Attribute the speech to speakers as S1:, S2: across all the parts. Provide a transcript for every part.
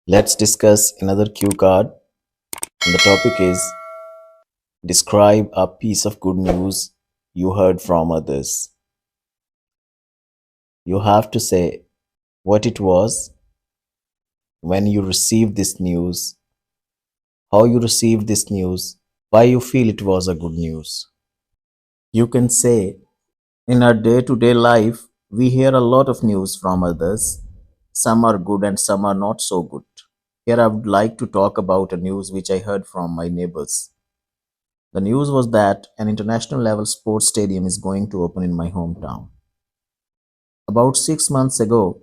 S1: Let's discuss another cue card. And the topic is describe a piece of good news you heard from others. You have to say what it was, when you received this news, how you received this news, why you feel it was a good news. You can say, in our day to day life, we hear a lot of news from others. Some are good and some are not so good. Here, I would like to talk about a news which I heard from my neighbors. The news was that an international level sports stadium is going to open in my hometown. About 6 months ago,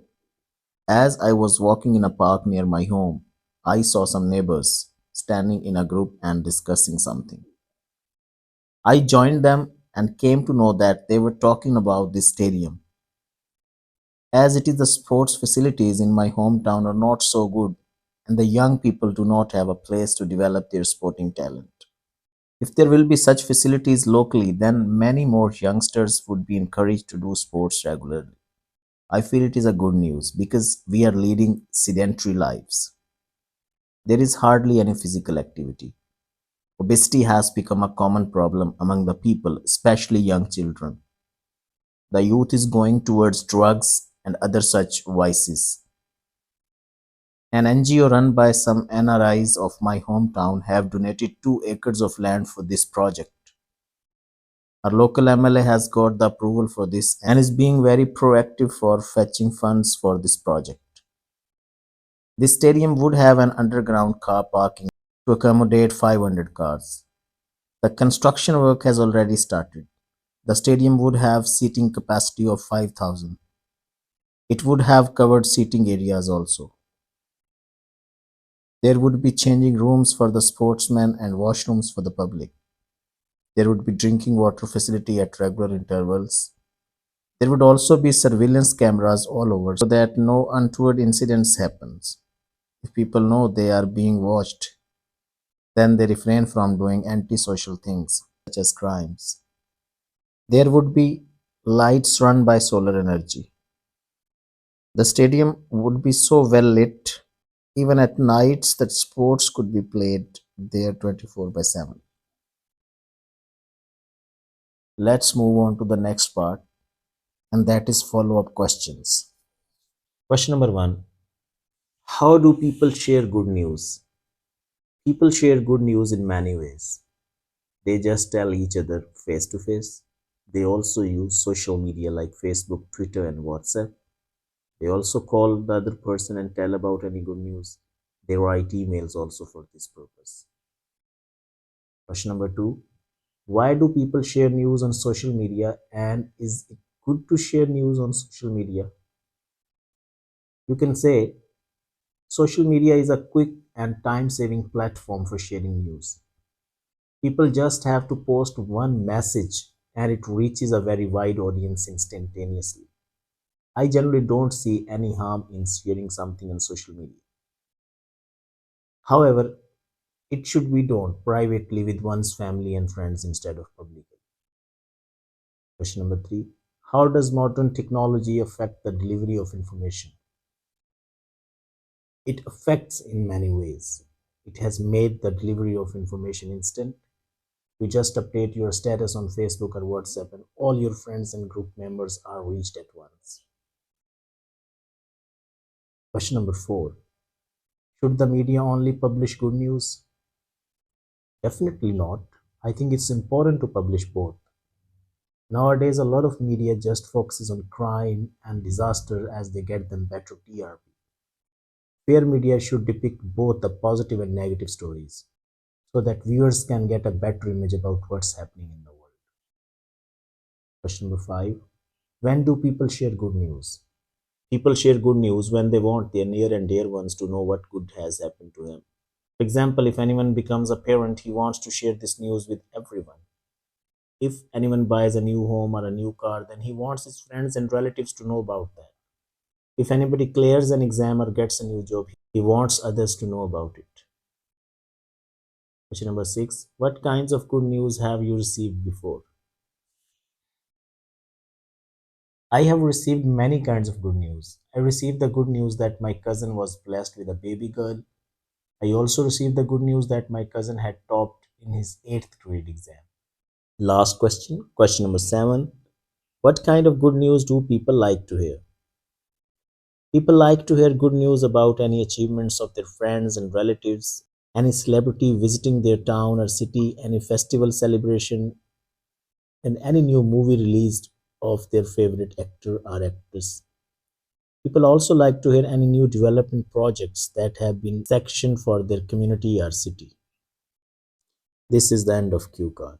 S1: as I was walking in a park near my home, I saw some neighbors standing in a group and discussing something. I joined them and came to know that they were talking about this stadium. As it is, the sports facilities in my hometown are not so good, and the young people do not have a place to develop their sporting talent. If there will be such facilities locally, then many more youngsters would be encouraged to do sports regularly. I feel it is a good news because we are leading sedentary lives. There is hardly any physical activity. Obesity has become a common problem among the people, especially young children. The youth is going towards drugs and other such vices. An NGO run by some NRIs of my hometown have donated 2 acres of land for this project. Our local MLA has got the approval for this and is being very proactive for fetching funds for this project. This stadium would have an underground car parking to accommodate 500 cars. The construction work has already started. The stadium would have seating capacity of 5,000. It would have covered seating areas also. There would be changing rooms for the sportsmen and washrooms for the public. There would be drinking water facility at regular intervals. There would also be surveillance cameras all over so that no untoward incidents happens. If people know they are being watched, then they refrain from doing antisocial things such as crimes. There would be lights run by solar energy. The stadium would be so well lit, even at nights, that sports could be played there 24 by 7. Let's move on to the next part, and that is follow up questions. Question number one: how do people share good news? People share good news in many ways. They just tell each other face to face. They also use social media like Facebook, Twitter, and WhatsApp. They also call the other person and tell about any good news. They write emails also for this purpose. Question number two: why do people share news on social media, and is it good to share news on social media? You can say social media is a quick and time saving platform for sharing news. People just have to post one message and it reaches a very wide audience instantaneously. I generally don't see any harm in sharing something on social media. However, it should be done privately with one's family and friends instead of publicly. Question number three: how does modern technology affect the delivery of information? It affects in many ways. It has made the delivery of information instant. You just update your status on Facebook or WhatsApp, and all your friends and group members are reached at once. Question number four: should the media only publish good news? Definitely not. I think it's important to publish both. Nowadays, a lot of media just focuses on crime and disaster as they get them better TRP. Fair media should depict both the positive and negative stories so that viewers can get a better image about what's happening in the world. Question number five: when do people share good news? People share good news when they want their near and dear ones to know what good has happened to them. For example, if anyone becomes a parent, he wants to share this news with everyone. If anyone buys a new home or a new car, then he wants his friends and relatives to know about that. If anybody clears an exam or gets a new job, he wants others to know about it. Question number six: what kinds of good news have you received before? I have received many kinds of good news. I received the good news that my cousin was blessed with a baby girl. I also received the good news that my cousin had topped in his 8th grade exam. Last question, question number 7. What kind of good news do people like to hear? People like to hear good news about any achievements of their friends and relatives, any celebrity visiting their town or city, any festival celebration, and any new movie released of their favorite actor or actress. People also like to hear any new development projects that have been sectioned for their community or city. This is the end of Q card.